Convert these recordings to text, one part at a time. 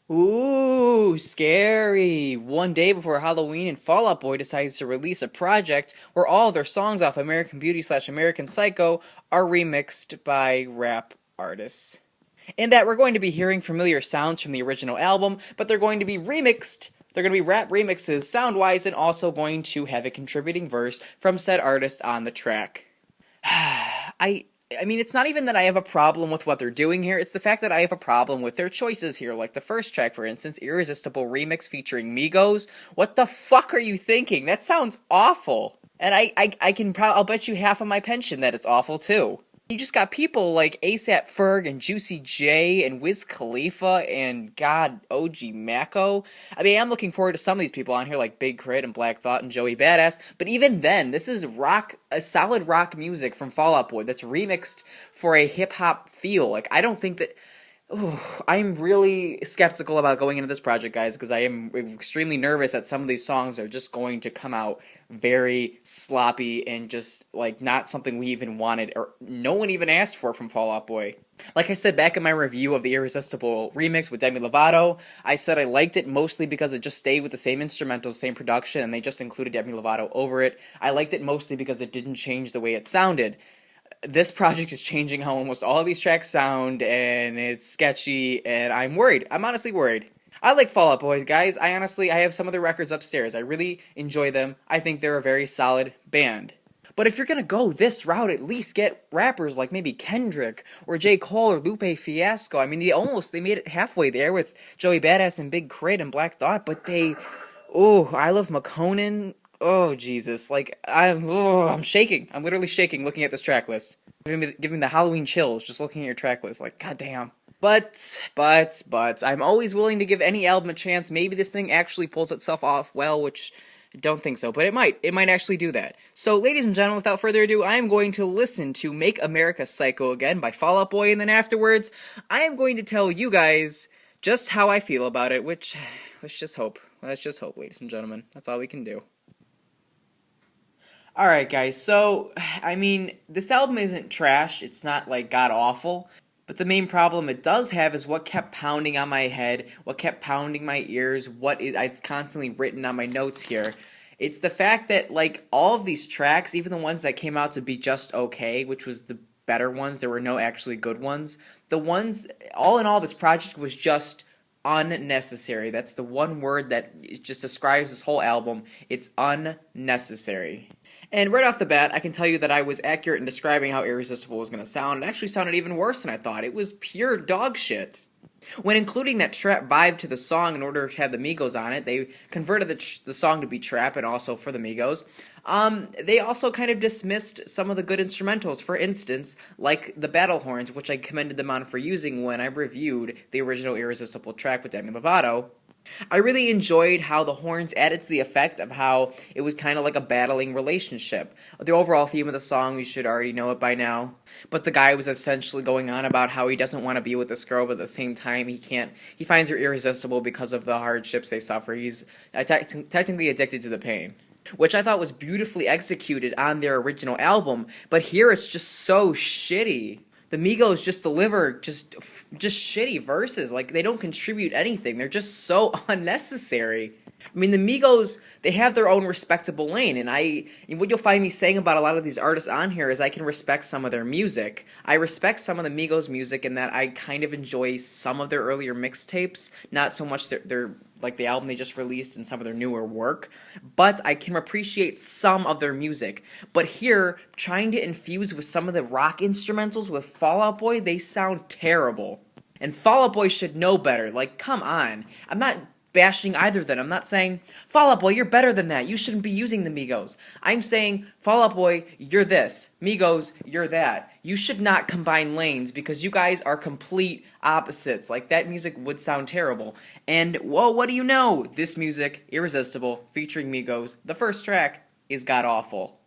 Ooh, scary. One day before Halloween, and Fall Out Boy decides to release a project where all their songs off American Beauty slash American Psycho are remixed by rap artists. In that we're going to be hearing familiar sounds from the original album, but they're going to be remixed. They're going to be rap remixes sound-wise and also going to have a contributing verse from said artist on the track. I mean, it's not even that I have a problem with what they're doing here, it's the fact that I have a problem with their choices here. Like the first track, for instance, Irresistible Remix featuring Migos. What the fuck are you thinking? That sounds awful. And I'll bet you half of my pension that it's awful too. You just got people like ASAP Ferg and Juicy J and Wiz Khalifa and God OG Mako. I mean, I'm looking forward to some of these people on here like Big Crit and Black Thought and Joey Badass. But even then, this is a solid rock music from Fall Out Boy that's remixed for a hip hop feel. Like I don't think that. Ooh, I'm really skeptical about going into this project, guys, because I am extremely nervous that some of these songs are just going to come out very sloppy and just, like, not something we even wanted, or no one even asked for from Fall Out Boy. Like I said back in my review of the Irresistible remix with Demi Lovato, I said I liked it mostly because it just stayed with the same instrumentals, same production, and they just included Demi Lovato over it. I liked it mostly because it didn't change the way it sounded. This project is changing how almost all of these tracks sound, and it's sketchy, and I'm worried. I'm honestly worried. I like Fall Out Boy, guys. I have some of their records upstairs. I really enjoy them. I think they're a very solid band. But if you're gonna go this route, at least get rappers like maybe Kendrick or J. Cole or Lupe Fiasco. I mean, they made it halfway there with Joey Badass and Big Crit and Black Thought, but I Love McConan. Oh Jesus! Like I'm shaking. I'm literally shaking looking at this track list. Giving me the Halloween chills just looking at your track list. Like goddamn. But I'm always willing to give any album a chance. Maybe this thing actually pulls itself off well, which I don't think so, but it might. It might actually do that. So, ladies and gentlemen, without further ado, I am going to listen to "Make America Psycho Again" by Fall Out Boy, and then afterwards, I am going to tell you guys just how I feel about it. Which let's just hope. Let's just hope, ladies and gentlemen. That's all we can do. Alright guys, so, I mean, this album isn't trash, it's not, like, god-awful, but the main problem it does have is what kept pounding on my head, what kept pounding my ears, it's constantly written on my notes here. It's the fact that, like, all of these tracks, even the ones that came out to be just okay, which was the better ones, there were no actually good ones, all in all, this project was just unnecessary. That's the one word that just describes this whole album. It's unnecessary. And right off the bat, I can tell you that I was accurate in describing how Irresistible was going to sound. It actually sounded even worse than I thought. It was pure dog shit. When including that trap vibe to the song in order to have the Migos on it, they converted the song to be trap and also for the Migos. They also kind of dismissed some of the good instrumentals, for instance, like the battle horns, which I commended them on for using when I reviewed the original Irresistible track with Demi Lovato. I really enjoyed how the horns added to the effect of how it was kind of like a battling relationship. The overall theme of the song, you should already know it by now. But the guy was essentially going on about how he doesn't want to be with this girl, but at the same time he finds her irresistible because of the hardships they suffer. He's technically addicted to the pain. Which I thought was beautifully executed on their original album, but here it's just so shitty. The Migos just deliver just shitty verses. Like, they don't contribute anything. They're just so unnecessary. I mean, the Migos, they have their own respectable lane, and what you'll find me saying about a lot of these artists on here is I can respect some of their music. I respect some of the Migos' music in that I kind of enjoy some of their earlier mixtapes, not so much their like the album they just released and some of their newer work, but I can appreciate some of their music. But here, trying to infuse with some of the rock instrumentals with Fall Out Boy, they sound terrible. And Fall Out Boy should know better. Like, come on. I'm not bashing either of them. I'm not saying, Fall Out Boy, you're better than that. You shouldn't be using the Migos. I'm saying, Fall Out Boy, you're this. Migos, you're that. You should not combine lanes because you guys are complete opposites. Like, that music would sound terrible. And, whoa, what do you know? This music, Irresistible, featuring Migos, the first track, is god-awful.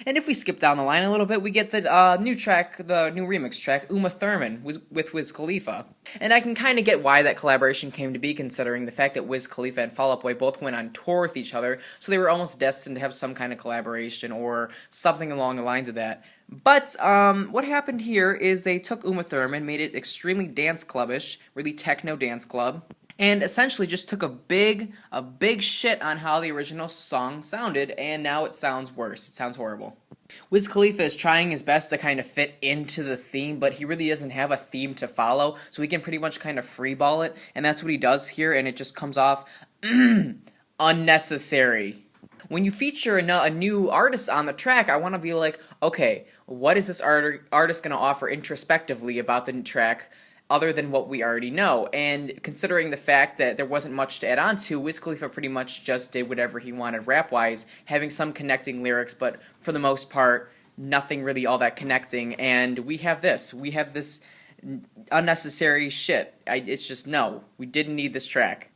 And if we skip down the line a little bit, we get the new track, the new remix track, Uma Thurman, with Wiz Khalifa. And I can kind of get why that collaboration came to be, considering the fact that Wiz Khalifa and Fall Out Boy both went on tour with each other, so they were almost destined to have some kind of collaboration or something along the lines of that. But what happened here is they took Uma Thurman, made it extremely dance clubbish, really techno dance club, and essentially just took a big shit on how the original song sounded, and now it sounds worse. It sounds horrible. Wiz Khalifa is trying his best to kind of fit into the theme, but he really doesn't have a theme to follow, so he can pretty much kind of freeball it, and that's what he does here, and it just comes off unnecessary. When you feature a new artist on the track, I want to be like, okay, what is this artist going to offer introspectively about the track other than what we already know? And considering the fact that there wasn't much to add on to, Wiz Khalifa pretty much just did whatever he wanted rap-wise, having some connecting lyrics, but for the most part, nothing really all that connecting. And we have this unnecessary shit. It's just, no, we didn't need this track.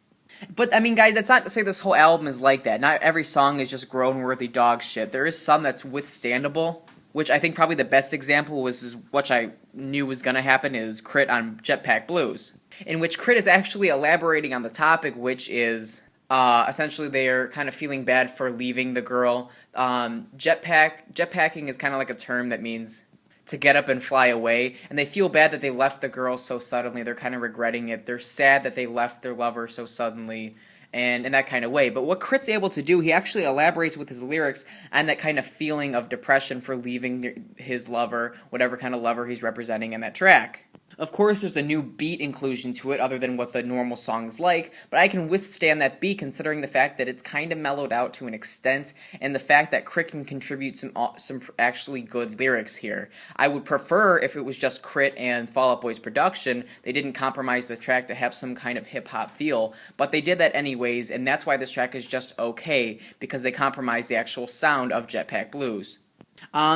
But, I mean, guys, that's not to say this whole album is like that. Not every song is just groan-worthy dog shit. There is some that's withstandable, which I think probably the best example was what I knew was going to happen is Crit on Jetpack Blues, in which Crit is actually elaborating on the topic, which is essentially they are kind of feeling bad for leaving the girl. Jetpacking is kind of like a term that means to get up and fly away, and they feel bad that they left the girl so suddenly. They're kind of regretting it. They're sad that they left their lover so suddenly, and in that kind of way. But what Crit's able to do, he actually elaborates with his lyrics on that kind of feeling of depression for leaving his lover, whatever kind of lover he's representing in that track. Of course, there's a new beat inclusion to it other than what the normal song is like, but I can withstand that beat considering the fact that it's kind of mellowed out to an extent, and the fact that Crit can contribute some actually good lyrics here. I would prefer if it was just Crit and Fall Out Boy's production, they didn't compromise the track to have some kind of hip-hop feel, but they did that anyways, and that's why this track is just okay, because they compromised the actual sound of Jetpack Blues.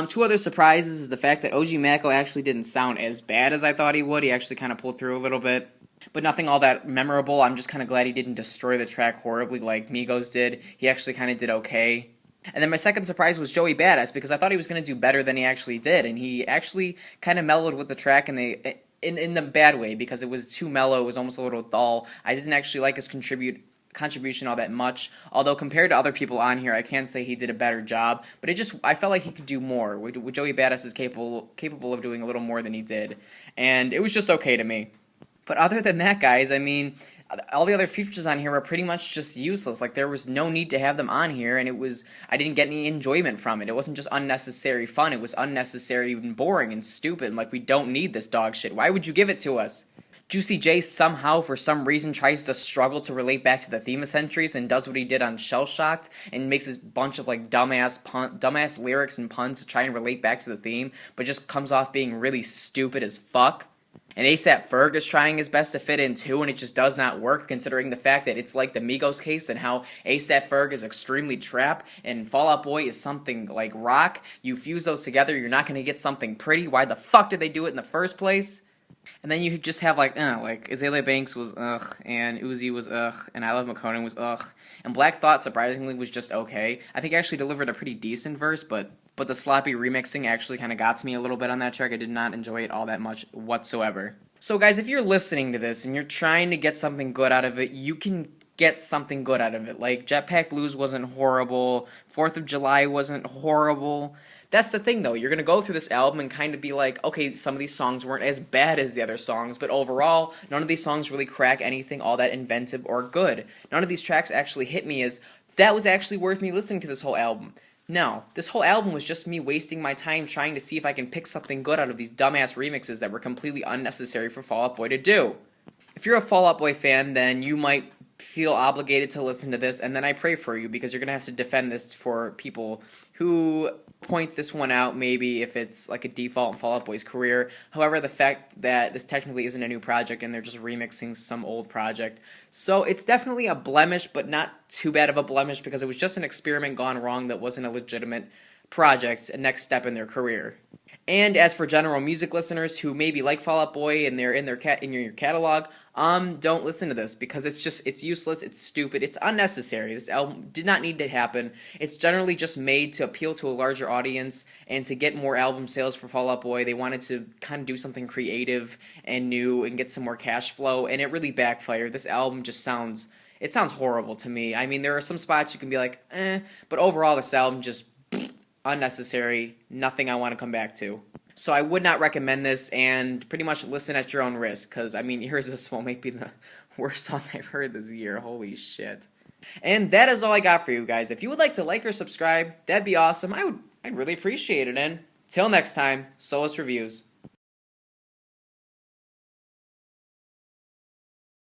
Two other surprises is the fact that OG Mako actually didn't sound as bad as I thought he would. He actually kind of pulled through a little bit, but nothing all that memorable. I'm just kind of glad he didn't destroy the track horribly like Migos did. He actually kind of did okay. And then my second surprise was Joey Badass, because I thought he was going to do better than he actually did, and he actually kind of mellowed with the track, and in the bad way, because it was too mellow, it was almost a little dull. I didn't actually like his contribution all that much, although compared to other people on here, I can't say he did a better job, but I felt like he could do more. Joey Badass is capable of doing a little more than he did, and it was just okay to me. But other than that, guys, I mean, all the other features on here were pretty much just useless. Like, there was no need to have them on here, and I didn't get any enjoyment from it. It wasn't just unnecessary fun, it was unnecessary and boring and stupid, like, we don't need this dog shit. Why would you give it to us? Juicy J somehow, for some reason, tries to struggle to relate back to the theme of Centuries and does what he did on Shell Shocked and makes this bunch of like dumbass lyrics and puns to try and relate back to the theme, but just comes off being really stupid as fuck. And ASAP Ferg is trying his best to fit in too, and it just does not work considering the fact that it's like the Migos case and how ASAP Ferg is extremely trap and Fall Out Boy is something like rock. You fuse those together, you're not going to get something pretty. Why the fuck did they do it in the first place? And then you just have like Azalea Banks was ugh, and Uzi was ugh, and I Love McConan was ugh, and Black Thought surprisingly was just okay. I think I actually delivered a pretty decent verse, but the sloppy remixing actually kind of got to me a little bit on that track. I did not enjoy it all that much whatsoever. So guys, if you're listening to this and you're trying to get something good out of it, you can get something good out of it. Like, Jetpack Blues wasn't horrible, 4th of July wasn't horrible. That's the thing, though. You're going to go through this album and kind of be like, okay, some of these songs weren't as bad as the other songs, but overall, none of these songs really crack anything all that inventive or good. None of these tracks actually hit me as, that was actually worth me listening to this whole album. No, this whole album was just me wasting my time trying to see if I can pick something good out of these dumbass remixes that were completely unnecessary for Fall Out Boy to do. If you're a Fall Out Boy fan, then you might feel obligated to listen to this, and then I pray for you, because you're going to have to defend this for people who point this one out, maybe if it's like a default in Fall Out Boy's career. However, the fact that this technically isn't a new project and they're just remixing some old project. So it's definitely a blemish, but not too bad of a blemish, because it was just an experiment gone wrong that wasn't a legitimate project, a next step in their career. And as for general music listeners who maybe like Fall Out Boy and they're in your catalog, don't listen to this, because it's useless, it's stupid, it's unnecessary. This album did not need to happen. It's generally just made to appeal to a larger audience and to get more album sales for Fall Out Boy. They wanted to kind of do something creative and new and get some more cash flow, and it really backfired. This album just sounds horrible to me. I mean, there are some spots you can be like, but overall this album just unnecessary, nothing I want to come back to. So I would not recommend this, and pretty much listen at your own risk, because, I mean, Irresistible might be Worst song I've heard this year. Holy shit. And that is all I got for you guys. If you would like to like or subscribe, that'd be awesome. I'd really appreciate it. And till next time, Soulless Reviews.